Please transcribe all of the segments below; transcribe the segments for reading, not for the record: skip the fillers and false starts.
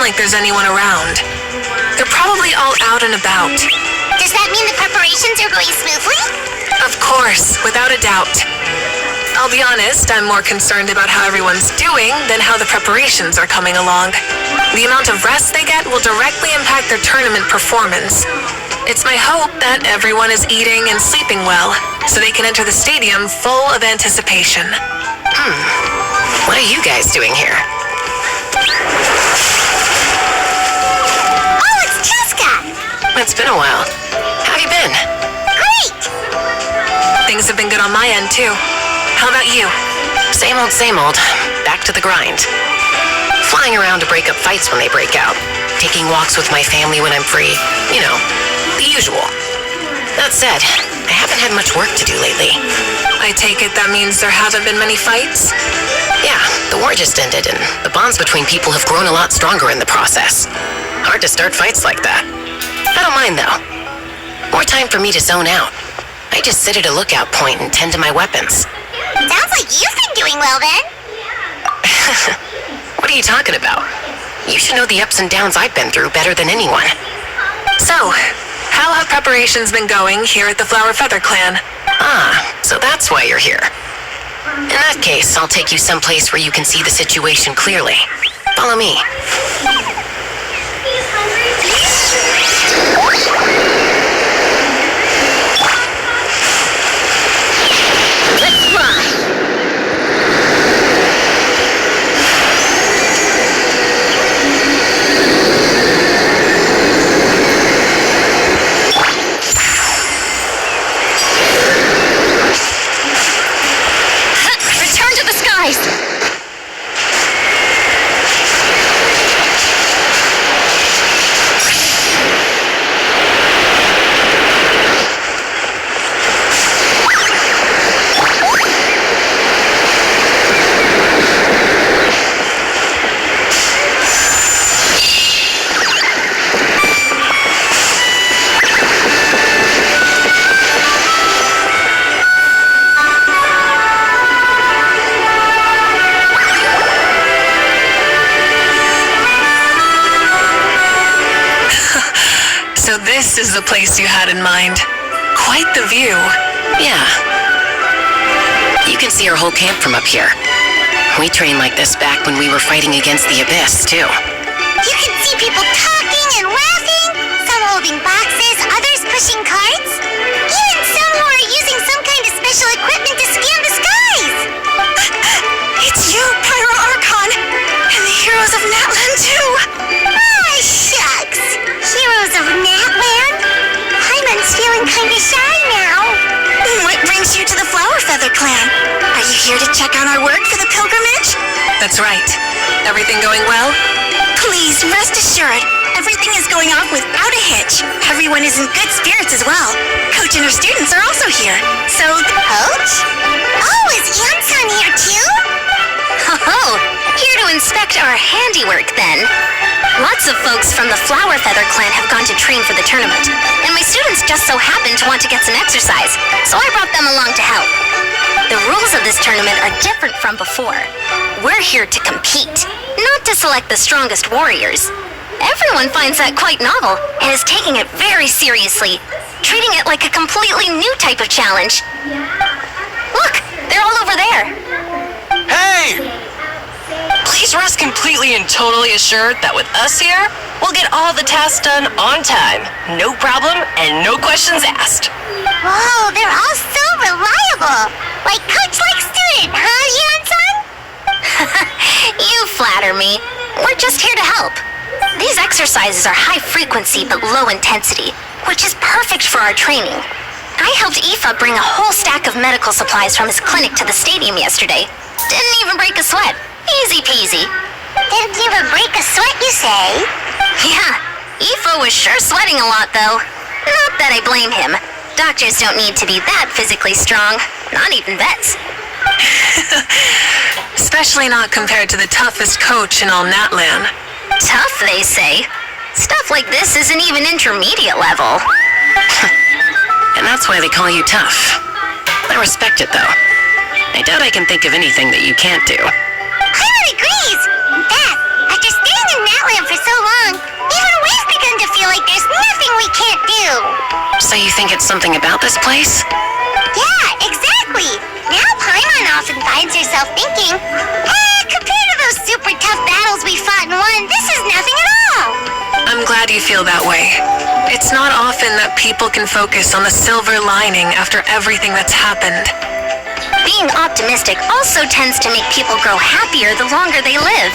like there's anyone around. They're probably all out and about. Does that mean the preparations are going smoothly? Of course, without a doubt. I'll be honest, I'm more concerned about how everyone's doing than how the preparations are coming along. The amount of rest they get will directly impact their tournament performance. It's my hope that everyone is eating and sleeping well, so they can enter the stadium full of anticipation. What are you guys doing here? Oh, it's Jessica! It's been a while. How have you been? Great! Things have been good on my end, too. How about you? Same old, same old. Back to the grind. Flying around to break up fights when they break out. Taking walks with my family when I'm free. You know, the usual. That said, I haven't had much work to do lately. I take it that means there haven't been many fights? Yeah, the war just ended, and the bonds between people have grown a lot stronger in the process. Hard to start fights like that. I don't mind, though. More time for me to zone out. I just sit at a lookout point and tend to my weapons. Sounds like you've been doing well, then. What are you talking about? You should know the ups and downs I've been through better than anyone. So, how have preparations been going here at the Flower Feather Clan? Ah, so that's why you're here. In that case, I'll take you someplace where you can see the situation clearly. Follow me. Let's fly! Return to the skies! So this is the place you had in mind. Quite the view. Yeah. You can see our whole camp from up here. We trained like this back when we were fighting against the Abyss, too. You can see people talking and laughing, some holding boxes, others pushing carts, even some who are using some kind of special equipment to scan the skies. It's you, Pyro Arcon, and the heroes of Natland, too. Ah, shucks. Heroes of Natland? Hyman's feeling kind of shy now. What brings you to the Flower Feather Clan? Are you here to check on our work for the pilgrimage? That's right. Everything going well? Please, rest assured, everything is going off without a hitch. Everyone is in good spirits as well. Coach and her students are also here. So, Coach? Oh, is Anson here too? Oh, here to inspect our handiwork then. Lots of folks from the Flower Feather Clan have gone to train for the tournament, and my students just so happen to want to get some exercise, so I brought them along to help. The rules of this tournament are different from before. We're here to compete, not to select the strongest warriors. Everyone finds that quite novel and is taking it very seriously, treating it like a completely new type of challenge. Look, they're all over there. Hey! Please rest completely and totally assured that with us here, we'll get all the tasks done on time. No problem and no questions asked. Whoa, they're all so reliable. Like coach, like student, huh, Anson? You flatter me. We're just here to help. These exercises are high frequency but low intensity, which is perfect for our training. I helped Aoife bring a whole stack of medical supplies from his clinic to the stadium yesterday. Didn't even break a sweat. Easy peasy. Didn't even break a sweat, you say? Yeah, Aoife was sure sweating a lot though. Not that I blame him. Doctors don't need to be that physically strong. Not even vets. Especially not compared to the toughest coach in all Natland. Tough, they say. Stuff like this isn't even intermediate level. And that's why they call you tough. I respect it, though. I doubt I can think of anything that you can't do. Hyman agrees. In fact, after staying in Natland for so feel like there's nothing we can't do. So you think it's something about this place? Yeah, exactly. Now Paimon often finds herself thinking, compared to those super tough battles we fought and won, this is nothing at all. I'm glad you feel that way. It's not often that people can focus on the silver lining after everything that's happened. Being optimistic also tends to make people grow happier the longer they live.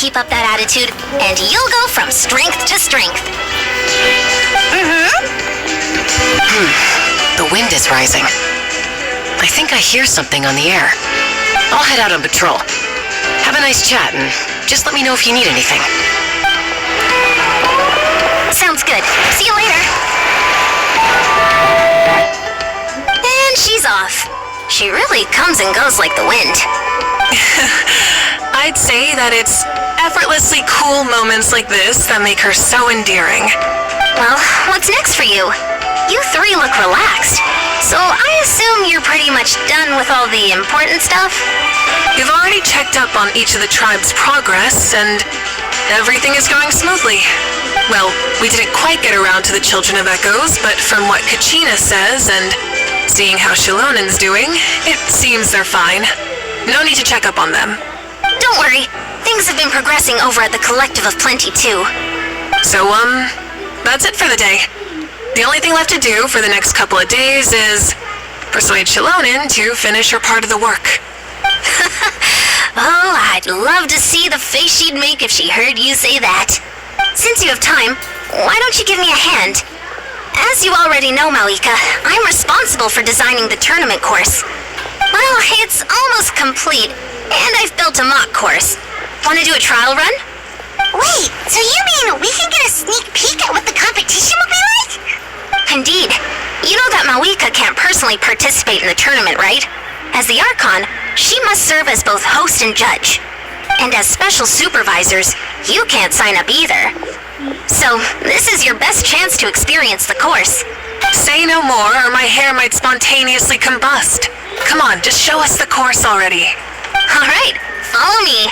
Keep up that attitude, and you'll go from strength to strength. The wind is rising. I think I hear something on the air. I'll head out on patrol. Have a nice chat, and just let me know if you need anything. Sounds good. See you later. And she's off. She really comes and goes like the wind. I'd say that it's effortlessly cool moments like this that make her so endearing. Well, what's next for you? You three look relaxed. So I assume you're pretty much done with all the important stuff? We've already checked up on each of the tribe's progress, and everything is going smoothly. Well, we didn't quite get around to the Children of Echoes, but from what Kachina says and seeing how Shilonen's doing, it seems they're fine. No need to check up on them. Don't worry. Things have been progressing over at the Collective of Plenty, too. So, that's it for the day. The only thing left to do for the next couple of days is persuade Shilonen to finish her part of the work. Oh, I'd love to see the face she'd make if she heard you say that. Since you have time, why don't you give me a hand? As you already know, Malika, I'm responsible for designing the tournament course. Well, it's almost complete, and I've built a mock course. Want to do a trial run? Wait, so you mean we can get a sneak peek at what the competition will be like? Indeed. You know that Malika can't personally participate in the tournament, right? As the Archon, she must serve as both host and judge. And as special supervisors, you can't sign up either. So, this is your best chance to experience the course. Say no more, or my hair might spontaneously combust. Come on, just show us the course already. All right, follow me.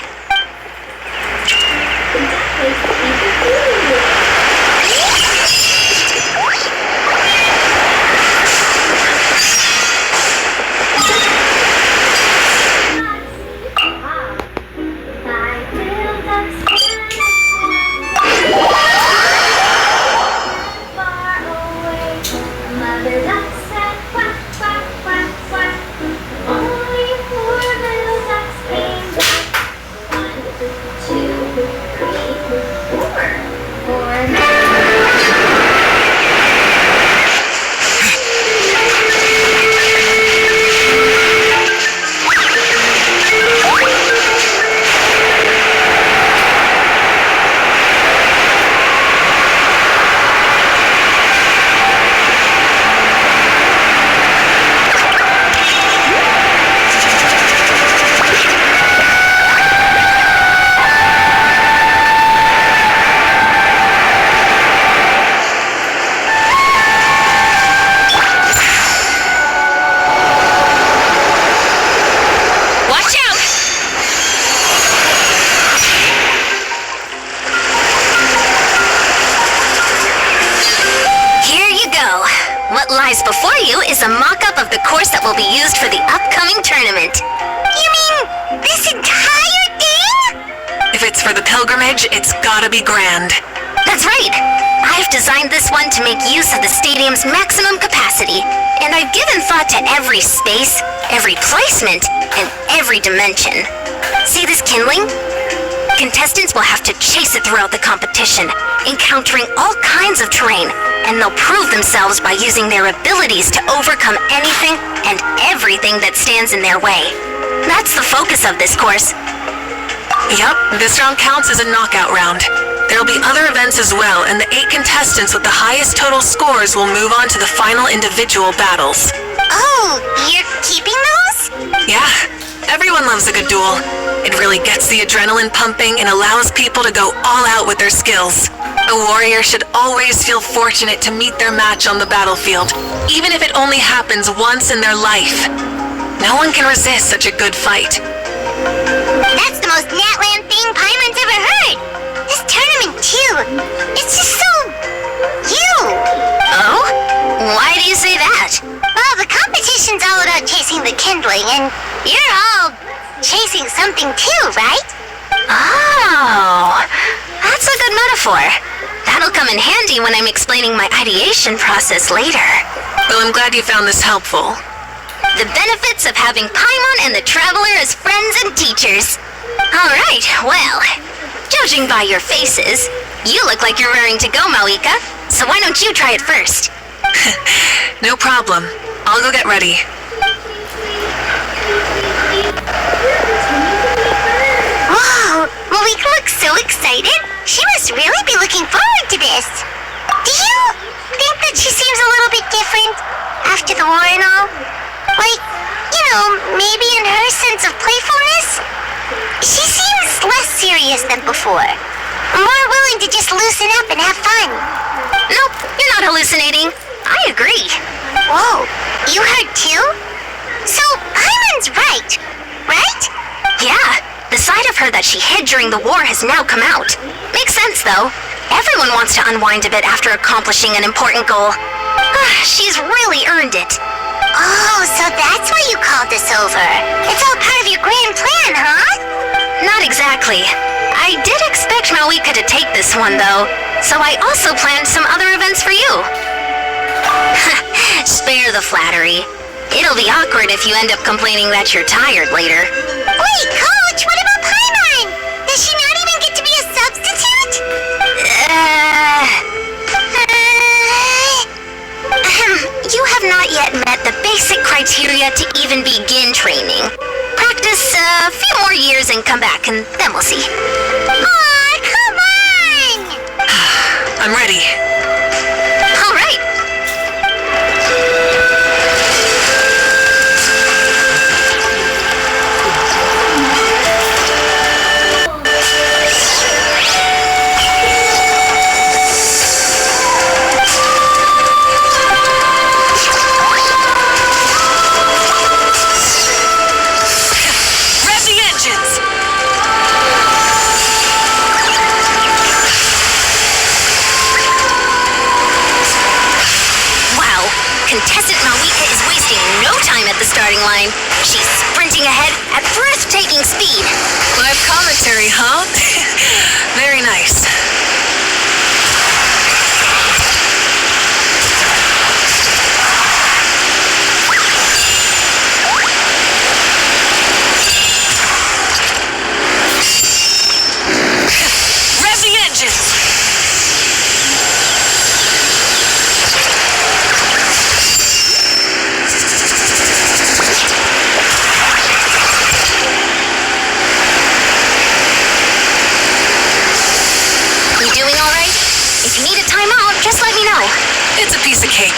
Before you is a mock-up of the course that will be used for the upcoming tournament. You mean this entire thing? If it's for the pilgrimage, it's gotta be grand. That's right. I've designed this one to make use of the stadium's maximum capacity, and I've given thought to every space, every placement, and every dimension. See this kindling? Contestants will have to chase it throughout the competition, encountering all kinds of terrain, and they'll prove themselves by using their abilities to overcome anything and everything that stands in their way. That's the focus of this course. Yup, this round counts as a knockout round. There'll be other events as well, and the 8 contestants with the highest total scores will move on to the final individual battles. Oh, you're keeping those? Yeah, everyone loves a good duel. It really gets the adrenaline pumping and allows people to go all out with their skills. A warrior should always feel fortunate to meet their match on the battlefield, even if it only happens once in their life. No one can resist such a good fight. That's the most Natland thing Paimon's ever heard. this tournament too. It's just so... you. Oh? Why do you say that? Well, the competition's all about chasing the kindling, and you're all chasing something too, right? Oh, that's a good metaphor. That'll come in handy when I'm explaining my ideation process later. Well, I'm glad you found this helpful. The benefits of having Paimon and the Traveler as friends and teachers. Alright, well, judging by your faces, you look like you're raring to go, Mawika. So why don't you try it first? No problem. I'll go get ready. Whoa, Malika looks so excited. She must really be looking forward to this. Do you think that she seems a little bit different after the war and all? Like, you know, maybe in her sense of playfulness? She seems less serious than before. More willing to just loosen up and have fun. Nope, you're not hallucinating. I agree. Whoa, you heard too? So, Paimon's right, right? Yeah, the side of her that she hid during the war has now come out. Makes sense, though. Everyone wants to unwind a bit after accomplishing an important goal. She's really earned it. Oh, so that's why you called this over. It's all part of your grand plan, huh? Not exactly. I did expect Mawika to take this one, though, so I also planned some other events for you. Spare the flattery. It'll be awkward if you end up complaining that you're tired later. Wait, Coach, what about Paimon? Does she not even get to be a substitute? You have not yet met the basic criteria to even begin training. Practice a few more years and come back, and then we'll see. Aw, come on! I'm ready. All right. Contestant Mawika is wasting no time at the starting line. She's sprinting ahead at breathtaking speed. Live commentary, huh? Very nice. Rev the engines! If you need a timeout, just let me know. It's a piece of cake.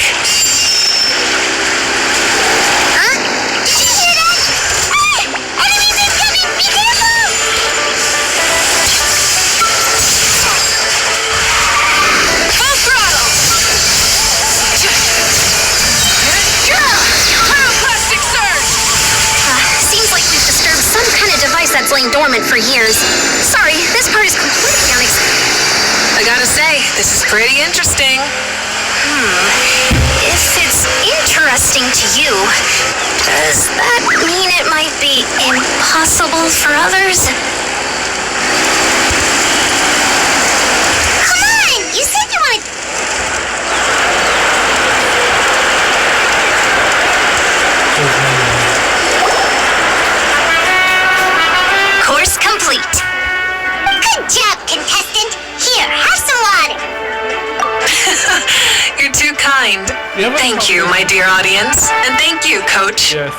Huh? Did you hear that? Ah! Enemies incoming! Be careful! Full throttle! Pyroclastic surge! Seems like we've disturbed some kind of device that's lain dormant for years. Sorry, this part is completely unexpected. I gotta say, this is pretty interesting. If it's interesting to you, does that mean it might be impossible for others? Come on! You said you wanted... Course complete. Good job, contestant. Here, have some water. You're too kind. Thank you, my dear audience. And thank you, Coach. Yes.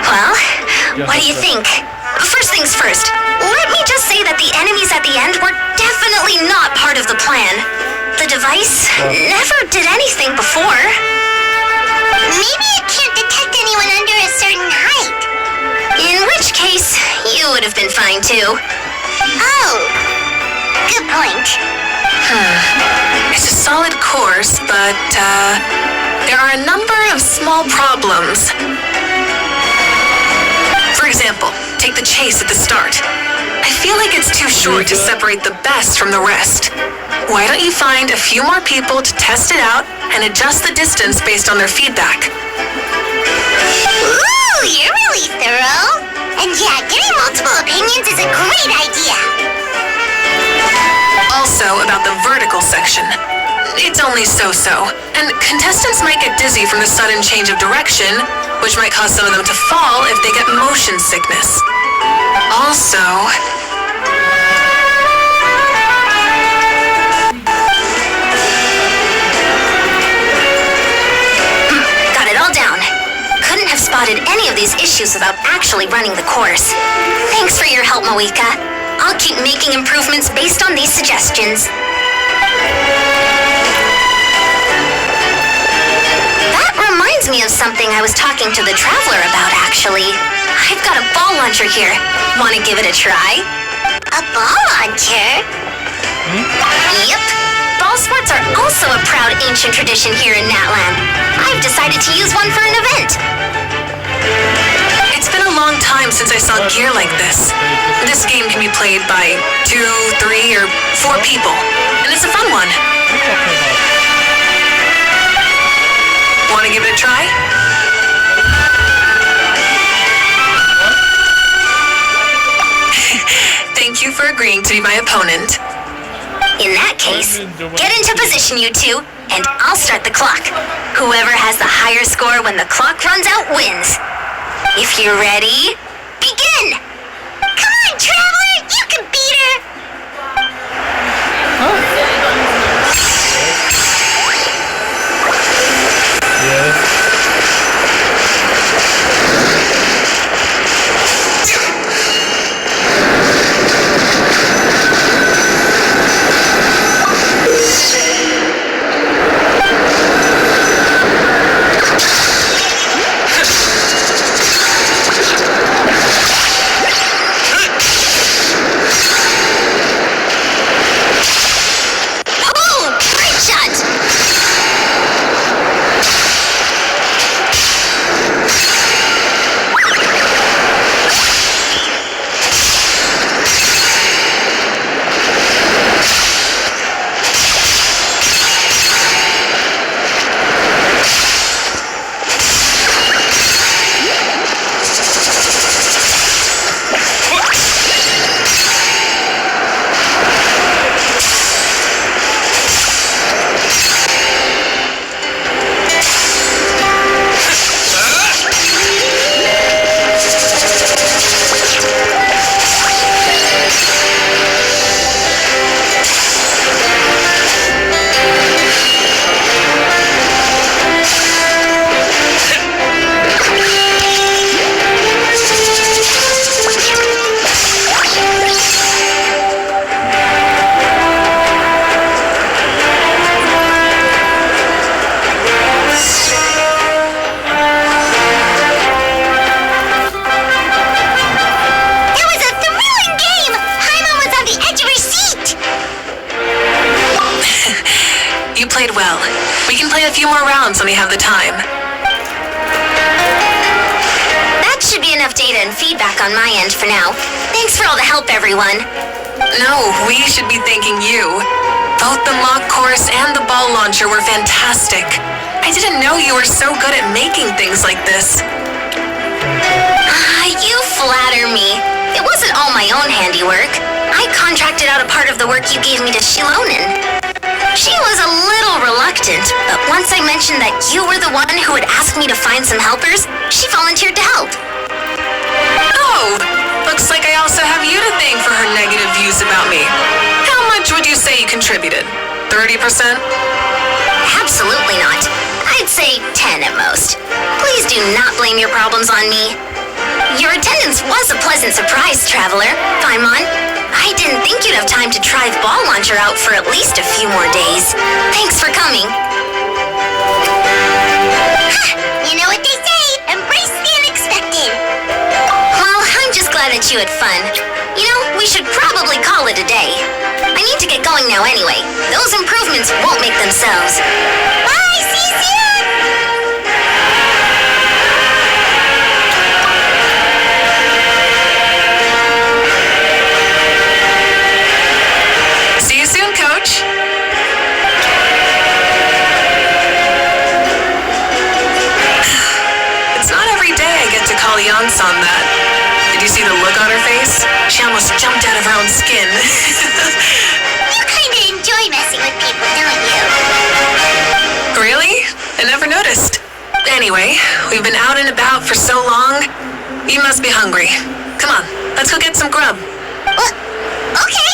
Well, what do you think? First things first, let me just say that the enemies at the end were definitely not part of the plan. The device never did anything before. Maybe it can't detect anyone under a certain height. In which case, you would have been fine too. Oh, good point. It's a solid course, but, there are a number of small problems. For example, take the chase at the start. I feel like it's too short to separate the best from the rest. Why don't you find a few more people to test it out and adjust the distance based on their feedback? Ooh, you're really thorough. And yeah, getting multiple opinions is a great idea. Also, about the vertical section. It's only so-so, and contestants might get dizzy from the sudden change of direction, which might cause some of them to fall if they get motion sickness. Also... Got it all down. Couldn't have spotted any of these issues without actually running the course. Thanks for your help, Moika. I'll keep making improvements based on these suggestions. That reminds me of something I was talking to the Traveler about, actually. I've got a ball launcher here. Want to give it a try? A ball launcher? Yep. Ball sports are also a proud ancient tradition here in Natland. I've decided to use one for an event. It's been a long time since I saw gear like this. This game can be played by 2, 3, or 4 people, and it's a fun one. Want to give it a try? Thank you for agreeing to be my opponent. In that case, get into position, you two, and I'll start the clock. Whoever has the higher score when the clock runs out wins. If you're ready, begin! Come on, Traveler! You can beat her! played well. We can play a few more rounds when we have the time. That should be enough data and feedback on my end for now. Thanks for all the help, everyone. No, we should be thanking you. Both the mock course and the ball launcher were fantastic. I didn't know you were so good at making things like this. You flatter me. It wasn't all my own handiwork. I contracted out a part of the work you gave me to Shilonen. She was a little reluctant, but once I mentioned that you were the one who had asked me to find some helpers, she volunteered to help. Oh, looks like I also have you to thank for her negative views about me. How much would you say you contributed? 30%? Absolutely not. I'd say 10 at most. Please do not blame your problems on me. Your attendance was a pleasant surprise, Traveler. Paimon, I didn't think you'd have time to try the ball launcher out for at least a few more days. Thanks for coming. You know what they say, embrace the unexpected. Well, I'm just glad that you had fun. You know, we should probably call it a day. I need to get going now anyway. Those improvements won't make themselves. Bye, see you soon! Alliance on that. Did you see the look on her face? She almost jumped out of her own skin. You kinda enjoy messing with people, don't you? Really? I never noticed. Anyway, we've been out and about for so long. You must be hungry. Come on, let's go get some grub. Well, okay.